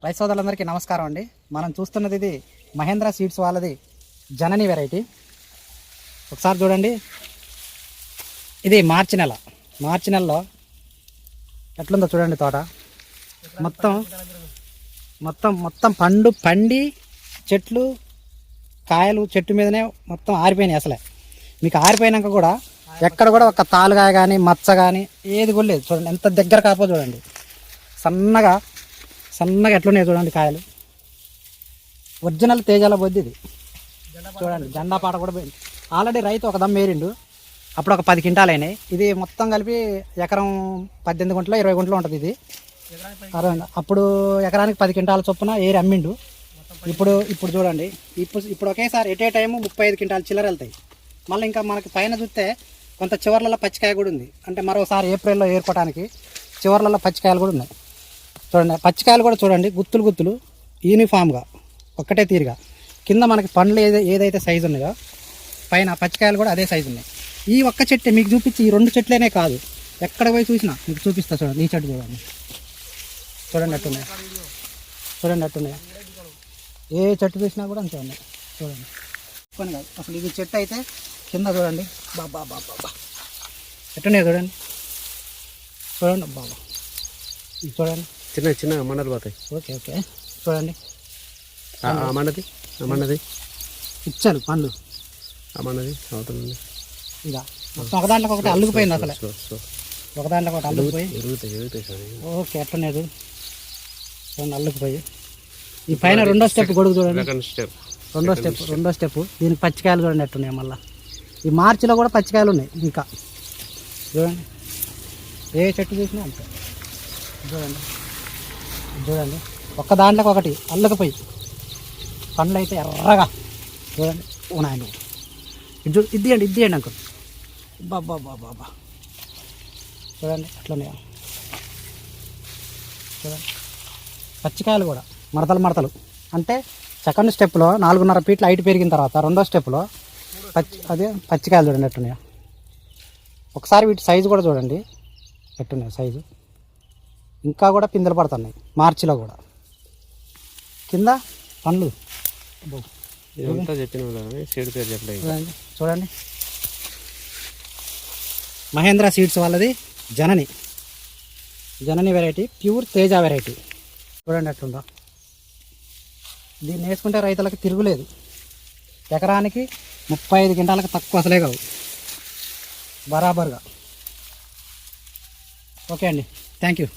రైతు సోదరులందరికీ నమస్కారం అండి. మనం చూస్తున్నది ఇది మహేంద్ర సీడ్స్ వాళ్ళది జనని వెరైటీ. ఒకసారి చూడండి, ఇది మార్చి నెలలో ఎట్లుందో చూడండి. తోట మొత్తం పండి చెట్లు కాయలు చెట్టు మీదనే మొత్తం ఆరిపోయినాయి. అసలే మీకు ఆరిపోయినాక కూడా ఎక్కడ కూడా ఒక తాలుగాయ కానీ మచ్చ కానీ ఏది కూడా లేదు. చూడండి ఎంత దగ్గర కాపో చూడండి. సన్నగా ఎట్లున్నాయి చూడండి కాయలు. ఒరిజినల్ తేజాల బొద్ది ఇది. చూడండి జెండా పాట కూడా పోయింది. ఆల్రెడీ రైతు ఒక దమ్ ఏరిండు, అప్పుడు ఒక 10 క్వింటాలు అయినాయి. ఇది మొత్తం కలిపి ఎకరం 18 గుంటలో 20 గుంటలో ఉంటుంది. ఇది అప్పుడు ఎకరానికి 10 క్వింటాల చొప్పున ఏరి అమ్మిండు. ఇప్పుడు చూడండి, ఇప్పుడు ఒకేసారి ఎటే టైము 35 క్వింటాలు చిల్లర వెళ్తాయి. మళ్ళీ ఇంకా మనకి పైన చూస్తే కొంత చివర్లలో పచ్చికాయ కూడా ఉంది. అంటే మరోసారి ఏప్రిల్లో ఏరుకోవడానికి చివర్లలో పచ్చికాయలు కూడా ఉన్నాయి. చూడండి పచ్చికాయలు కూడా చూడండి, గుత్తులు యూనిఫామ్గా ఒక్కటే తీరుగా. కింద మనకి పండ్లు ఏదైతే సైజు ఉన్నాయో పైన పచ్చికాయలు కూడా అదే సైజు ఉన్నాయి. ఈ ఒక్క చెట్టు మీకు చూపించి ఈ 2 చెట్లేనే కాదు, ఎక్కడ పోయి చూసినా మీకు చూపిస్తా. చూడండి ఈ చెట్టు చూడండి అట్టున్నాయి. ఏ చెట్టు చూసినా కూడా అంతే ఉన్నాయి. చూడండి పని కాదు అసలు. ఇది చెట్టు అయితే కింద చూడండి, బాబా ఎట్టున్నాయి చూడండి బాబా. ఇది చూడండి చిన్న మండలు పోతాయి. ఓకే చూడండి మండది ఇచ్చాను పండ్లు అవుతుంది. ఇక ఒక దాంట్లో ఒకటి అల్లుకుపోయింది. అసలు ఒక దాంట్లో ఒకటి అల్లుకుపోయి ఓకే ఎట్లున్నాయి చూడండి అల్లుకుపోయి. ఈ పైన రెండో స్టెప్ గొడుగు చూడండి, రెండో స్టెప్. దీనికి పచ్చికాయలు చూడండి ఎట్టున్నాయి. మళ్ళీ ఈ మార్చిలో కూడా పచ్చికాయలు ఉన్నాయి. ఇంకా చూడండి ఏ చెట్టు చూసినా అంతే. చూడండి ఒక్క దాంట్లోకి ఒకటి అల్లకపోయి పండ్లు అయితే ఎర్రగా చూడండి ఉన్నాయండి. ఇద్దియండి అంకుల్. బాబా చూడండి అట్లనే చూడండి. పచ్చికాయలు కూడా మడతలు అంటే సెకండ్ స్టెప్లో 4.5 ఫీట్ల హైట్ పెరిగిన తర్వాత రెండో స్టెప్లో పచ్చికాయలు చూడండి ఎట్టున్నాయో. ఒకసారి వీటి సైజు కూడా చూడండి ఎట్టున్నాయి సైజు. ఇంకా కూడా పిందెలు పడుతున్నాయి మార్చిలో కూడా. కింద పండ్లు చూడండి. మహేంద్ర సీడ్స్ వాళ్ళది జనని వెరైటీ, ప్యూర్ తేజ వెరైటీ. చూడండి ఎట్లుందో. దీన్ని వేసుకుంటే రైతులకు తిరుగులేదు. ఎకరానికి 35 క్వింటాలకు తక్కువ అసలే కావు బరాబర్గా. ఓకే అండి, థ్యాంక్ యూ.